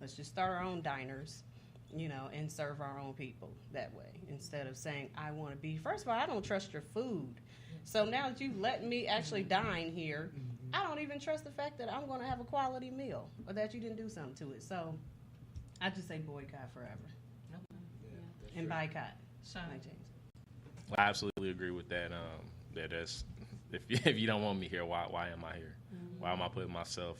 Let's just start our own diners, and serve our own people that way instead of saying, I want to be. First of all, I don't trust your food. So now that you've let me actually dine here, I don't even trust the fact that I'm going to have a quality meal or that you didn't do something to it. So I just say boycott forever. And boycott. Sean. I absolutely agree with that. That's if you don't want me here, why am I here? Why am I putting myself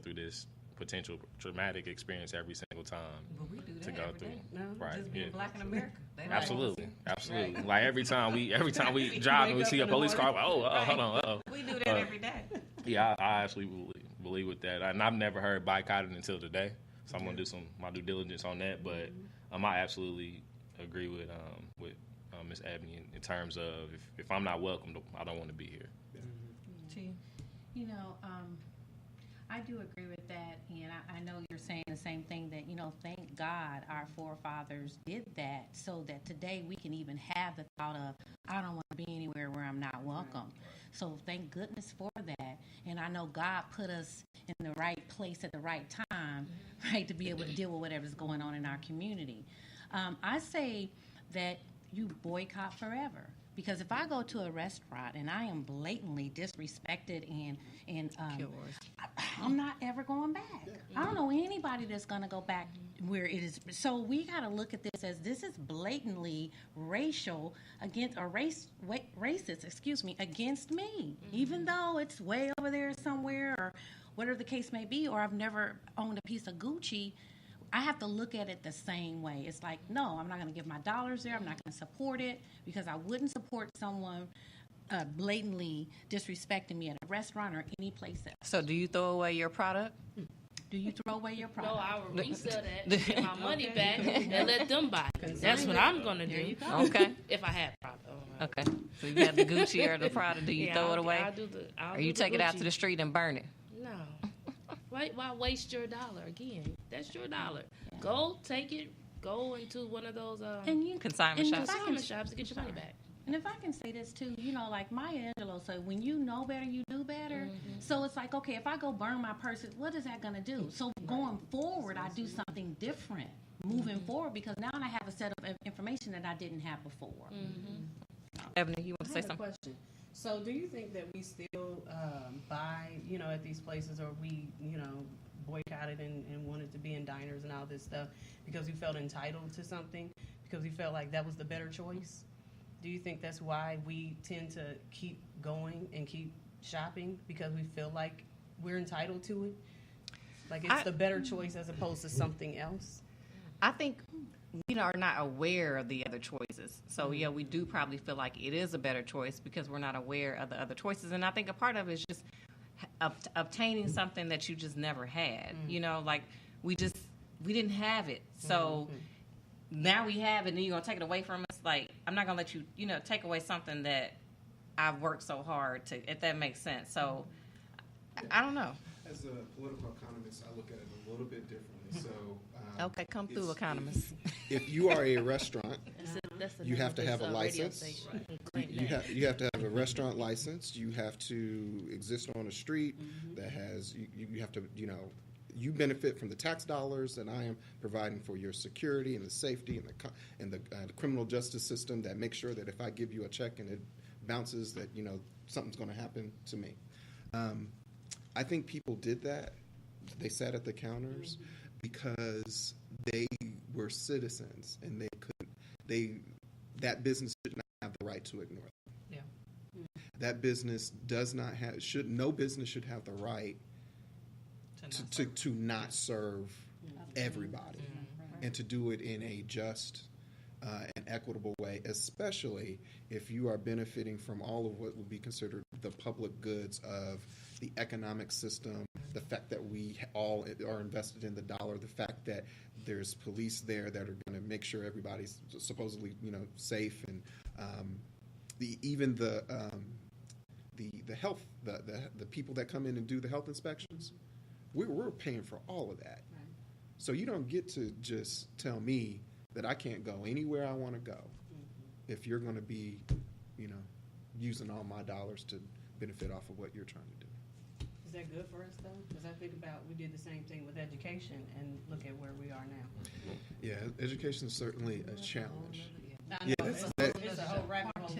through this potential traumatic experience every single time But we do that to go every through? day. No, Right? Just being black in America. They don't Absolutely. Right. Like every time we drive and we see a police car, hold on. We do that every day. Yeah, I actually believe with that, and I've never heard boycotted until today. So I'm gonna do my due diligence on that. But I absolutely agree with Ms. Abney in terms of if I'm not welcomed, I don't want to be here. I do agree with that, and I know you're saying the same thing that, thank God our forefathers did that so that today we can even have the thought of, I don't want to be anywhere where I'm not welcome. So thank goodness for that. And I know God put us in the right place at the right time, right, to be able to deal with whatever's going on in our community. I say that you boycott forever. Because if I go to a restaurant and I am blatantly disrespected and I'm not ever going back. I don't know anybody that's going to go back where it is. So we got to look at this as this is blatantly racial against or racist, against me. Even though it's way over there somewhere or whatever the case may be, or I've never owned a piece of Gucci. I have to look at it the same way. It's like, no, I'm not going to give my dollars there. I'm not going to support it because I wouldn't support someone blatantly disrespecting me at a restaurant or any place else. So do you throw away your product? Do you throw away your product? No, I will resell that, get my money back, and let them buy it. That's what I'm going to do. Okay. If I have product. Okay. So you have the Gucci or the Prada. Do you throw it away? I'll or you take it out to the street and burn it? No. Why waste your dollar again? That's your dollar. Go take it. Go into one of those consignment shops to get your money back. And if I can say this too, like Maya Angelou said, when you know better, you do better. So it's like, okay, if I go burn my purse, what is that going to do? So going forward, I do something different moving forward because now I have a set of information that I didn't have before. Ebony, you want to say something? Question. So do you think that we still buy, at these places, or we, boycotted and wanted to be in diners and all this stuff because we felt entitled to something, because we felt like that was the better choice? Do you think that's why we tend to keep going and keep shopping, because we feel like we're entitled to it? Like it's the better choice as opposed to something else? I think we are not aware of the other choices. So, yeah, we do probably feel like it is a better choice because we're not aware of the other choices. And I think a part of it is just obtaining something that you just never had. Like we didn't have it. So now we have it and then you're going to take it away from us. Like, I'm not going to let you, take away something that I've worked so hard to, if that makes sense. So, I don't know. As a political economist, I look at it a little bit differently. So, okay, come through, economist. If you are a restaurant, you have to have a license. You have to have a restaurant license. You have to exist on a street that has. You have to. You benefit from the tax dollars that I am providing for your security and the safety and the criminal justice system that makes sure that if I give you a check and it bounces, that something's going to happen to me. I think people did that. They sat at the counters because they were citizens and that business should not have the right to ignore them. Yeah. That business no business should have the right to not serve everybody and to do it in a just and equitable way, especially if you are benefiting from all of what would be considered the public goods of the economic system, the fact that we all are invested in the dollar, the fact that there's police there that are going to make sure everybody's supposedly safe, and even the health, the people that come in and do the health inspections, we're paying for all of that. Right. So you don't get to just tell me that I can't go anywhere I want to go if you're going to be, using all my dollars to benefit off of what you're trying to do. that good for us though? Because I think about we did the same thing with education and look at where we are now. Yeah, education is certainly a challenge. I know, Yes, it's a whole rabbit hole.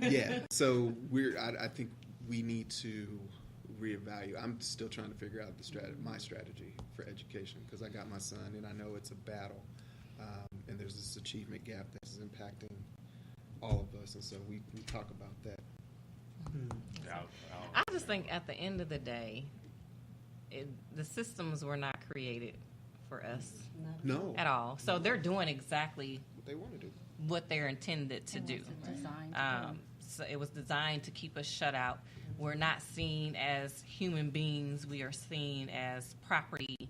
Yeah, so I think we need to reevaluate. I'm still trying to figure out my strategy for education because I got my son and I know it's a battle, and there's this achievement gap that's impacting all of us, and so we talk about that. I just think at the end of the day, the systems were not created for us No, at all. So they're doing exactly what they want to do. what they're intended to do. So it was designed to keep us shut out. We're not seen as human beings. We are seen as property.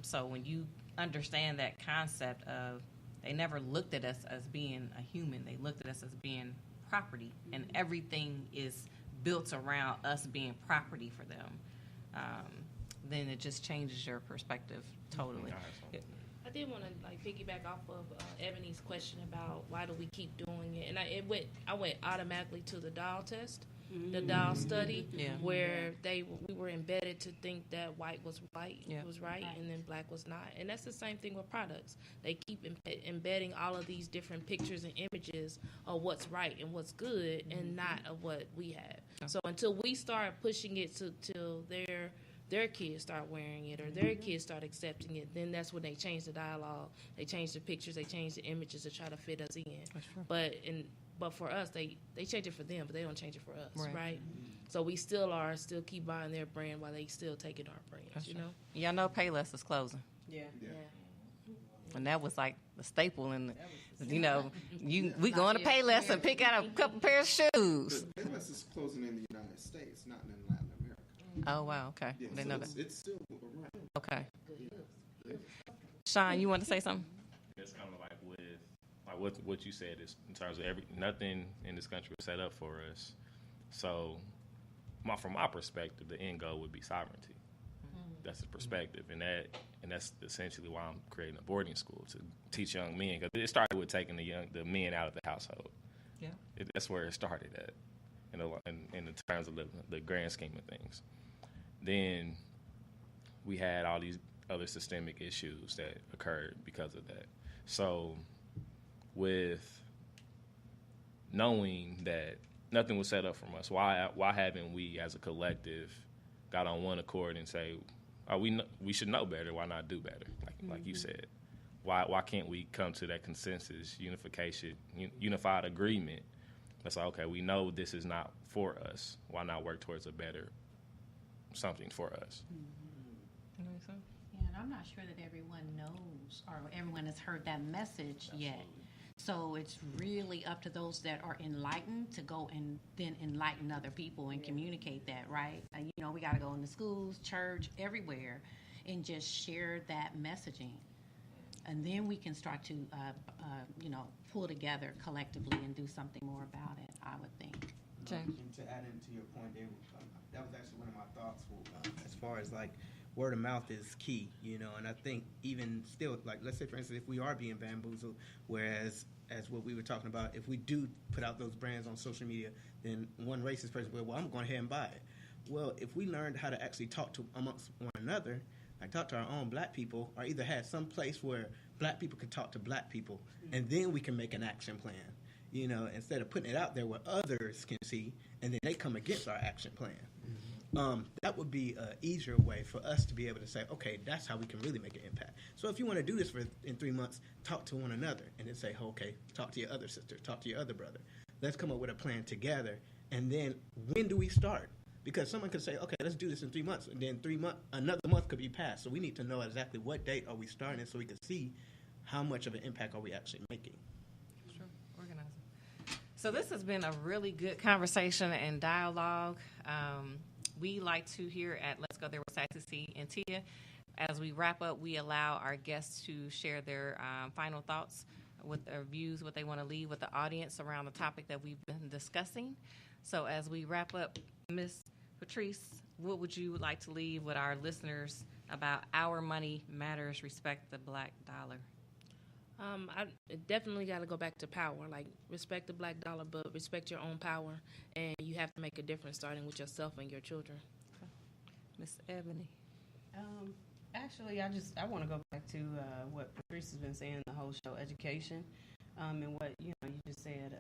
So when you understand that concept of they never looked at us as being a human. They looked at us as being property, and everything is built around us being property for them. Then it just changes your perspective totally. I did want to piggyback off of Ebony's question about why do we keep doing it, and I went automatically to the Dahl test, the Dahl study, where we were embedded to think that white was right, and then black was not, and that's the same thing with products. They keep embedding all of these different pictures and images of what's right and what's good, and not of what we have. So until we start pushing it till their kids start wearing it or their kids start accepting it, then that's when they change the dialogue, they change the pictures, they change the images to try to fit us in. But for us, they change it for them, but they don't change it for us, right? So we still keep buying their brand while they still taking our brands, you know? Y'all know Payless is closing. Yeah. And that was like the staple in we going to Payless and pick out a couple pair of shoes. Payless is closing in the United States, not in Latin America. Oh, wow, okay. Yeah, Didn't know that. it's still around. Okay. Sean, you want to say something? It's kind of like what you said is in terms of nothing in this country was set up for us. So, from my perspective, the end goal would be sovereignty. That's the perspective, and that's essentially why I'm creating a boarding school to teach young men. Because it started with taking the men out of the household. Yeah. That's where it started at, in the terms of the grand scheme of things. Then we had all these other systemic issues that occurred because of that. So with knowing that nothing was set up from us, why haven't we as a collective got on one accord and say, we should know better, why not do better, like you said? Why can't we come to that consensus, unified agreement? That's like, okay, we know this is not for us. Why not work towards a better something for us? Yeah, and I'm not sure that everyone knows or everyone has heard that message yet. So it's really up to those that are enlightened to go and then enlighten other people and communicate that, right? We got to go into schools, church, everywhere, and just share that messaging. And then we can start to, pull together collectively and do something more about it, I would think. James? And to add into your point, that was actually one of my thoughts as far as word of mouth is key, and I think even still, let's say for instance, if we are being bamboozled, whereas as what we were talking about, if we do put out those brands on social media, then one racist person will, well, I'm going ahead and buy it. Well, if we learned how to actually talk to amongst one another, talk to our own black people, or either had some place where black people could talk to black people, and then we can make an action plan, instead of putting it out there where others can see, and then they come against our action plan. That would be an easier way for us to be able to say, okay, that's how we can really make an impact. So if you want to do this in 3 months, talk to one another and then say, okay, talk to your other sister, talk to your other brother. Let's come up with a plan together. And then when do we start? Because someone could say, okay, let's do this in 3 months. And then another month could be passed. So we need to know exactly what date are we starting so we can see how much of an impact are we actually making. Sure, organizing. So this has been a really good conversation and dialogue. We like to hear at Let's Go There with Sassy C and Tia. As we wrap up, we allow our guests to share their final thoughts with their views, what they want to leave with the audience around the topic that we've been discussing. So as we wrap up, Ms. Patrice, what would you like to leave with our listeners about Our Money Matters, Respect the Black Dollar? I definitely got to go back to power. Respect the black dollar, but respect your own power. And you have to make a difference starting with yourself and your children. Miss Ebony. Actually, I want to go back to what Patrice has been saying the whole show, education, and what you just said.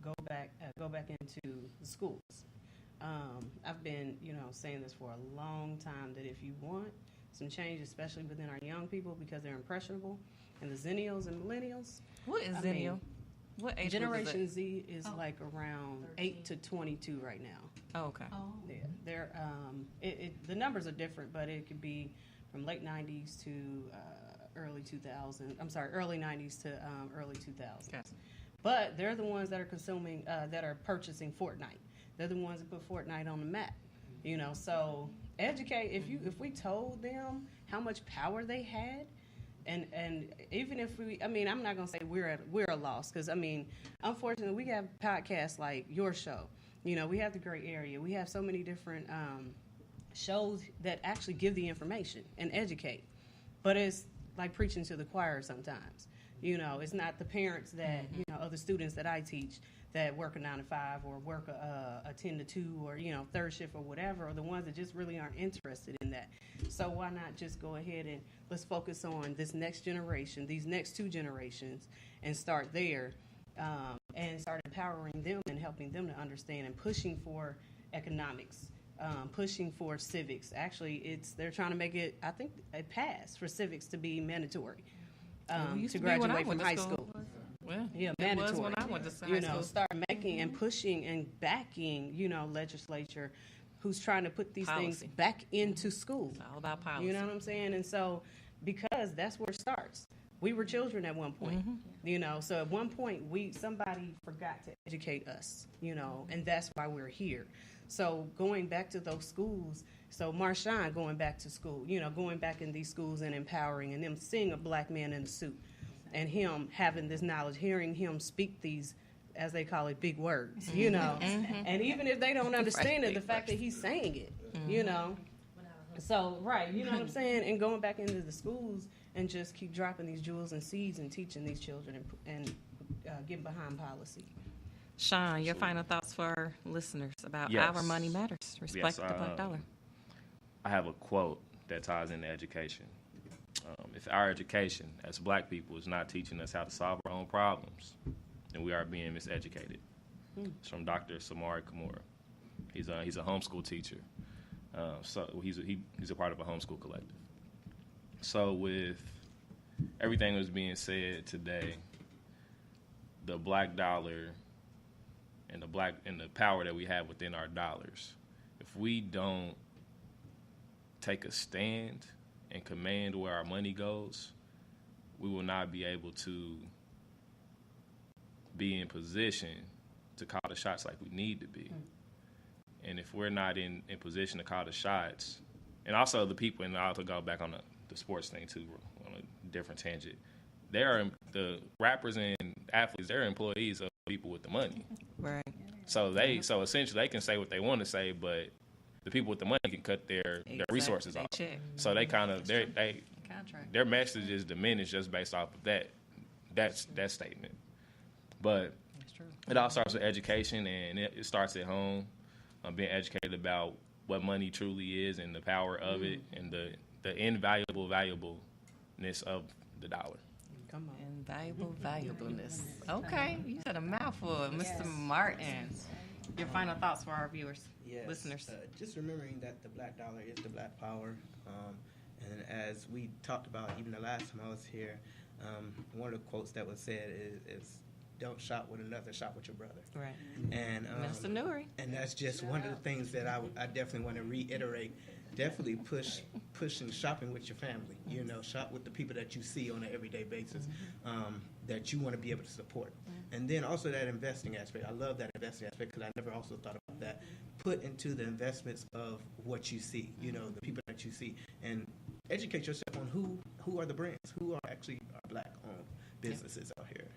Go back into the schools. I've been saying this for a long time that if you want some change, especially within our young people because they're impressionable, and the Zennials and Millennials. What is Zennial? What age Generation is it? Z is like around 8 to 22 right now. Oh, okay. Yeah, they're the numbers are different, but it could be from late 90s to early 2000. I'm sorry, early 90s to early 2000s. Okay. But they're the ones that are consuming, that are purchasing Fortnite. They're the ones that put Fortnite on the map. So educate. If we told them how much power they had, and even if I'm not gonna say we're a loss because unfortunately we have podcasts like your show. We have the Gray Area. We have so many different shows that actually give the information and educate, but it's like preaching to the choir sometimes. It's not the parents that of the students that I teach that work a 9 to 5 or work a 10 to 2 or third shift or whatever, or the ones that just really aren't interested in that. So why not just go ahead and let's focus on this next generation, these next 2 generations, and start there, and start empowering them and helping them to understand and pushing for economics, pushing for civics. Actually, they're trying to make it, I think, a pass for civics to be mandatory to graduate from high school. Well, Yeah, it mandatory. was when I went to high school. Start making and pushing and backing, legislature who's trying to put these things Policy. back into school. It's all about policy. You know what I'm saying? And so, because that's where it starts. We were children at one point, so at one point somebody forgot to educate us, and that's why we're here. So going back to those schools, so Marshawn going back to school, going back in these schools and empowering and them seeing a black man in a suit and him having this knowledge, hearing him speak these, as they call it, big words, and even if they don't understand it, the fact that he's saying it, So, right, you know what I'm saying? And going back into the schools and just keep dropping these jewels and seeds and teaching these children and getting behind policy. Sean, your final thoughts for our listeners about Yes. Our Money Matters. Respect the Black dollar. I have a quote that ties into education. If our education as black people is not teaching us how to solve our own problems, then we are being miseducated. It's from Dr. Samari Kimura. He's a homeschool teacher. So he's a part of a homeschool collective. So with everything that was being said today, the black dollar and the power that we have within our dollars, if we don't take a stand and command where our money goes, we will not be able to be in position to call the shots like we need to be. And if we're not in position to call the shots, and also the people, and I'll go back on the sports thing too, on a different tangent, the rappers and athletes, they're employees of people with the money. Right. So essentially they can say what they want to say, but the people with the money can cut their resources off. Check. So they kind of Contract. their message is diminished just based off of that statement. But That's true. it all starts with education, and it starts at home. Being educated about what money truly is and the power of it, and the invaluable valuableness of the dollar. Come on. Invaluable valuableness. Okay, you said a mouthful, Mr. Martin. Your final thoughts for our viewers, listeners. Just remembering that the black dollar is the black power. And as we talked about even the last time I was here, one of the quotes that was said is don't shop with another, shop with your brother. Right. And Minister Nuri. and that's just one of the things that I definitely want to reiterate. Definitely pushing shopping with your family. Shop with the people that you see on an everyday basis, that you want to be able to support. And then also that investing aspect. I love that investing aspect because I never also thought about that. Put into the investments of what you see. The people that you see, and educate yourself on who are the brands, who are actually our black-owned businesses out here.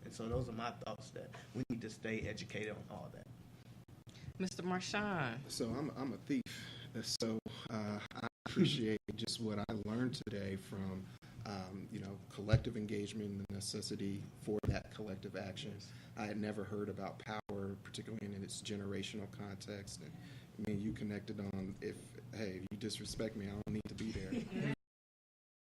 And so those are my thoughts, that we need to stay educated on all that. Mr. Marshawn. So I'm a thief. So I appreciate just what I learned today from, collective engagement and the necessity for that collective action. I had never heard about power, particularly in its generational context, and me and you connected on if you disrespect me, I don't need to be there.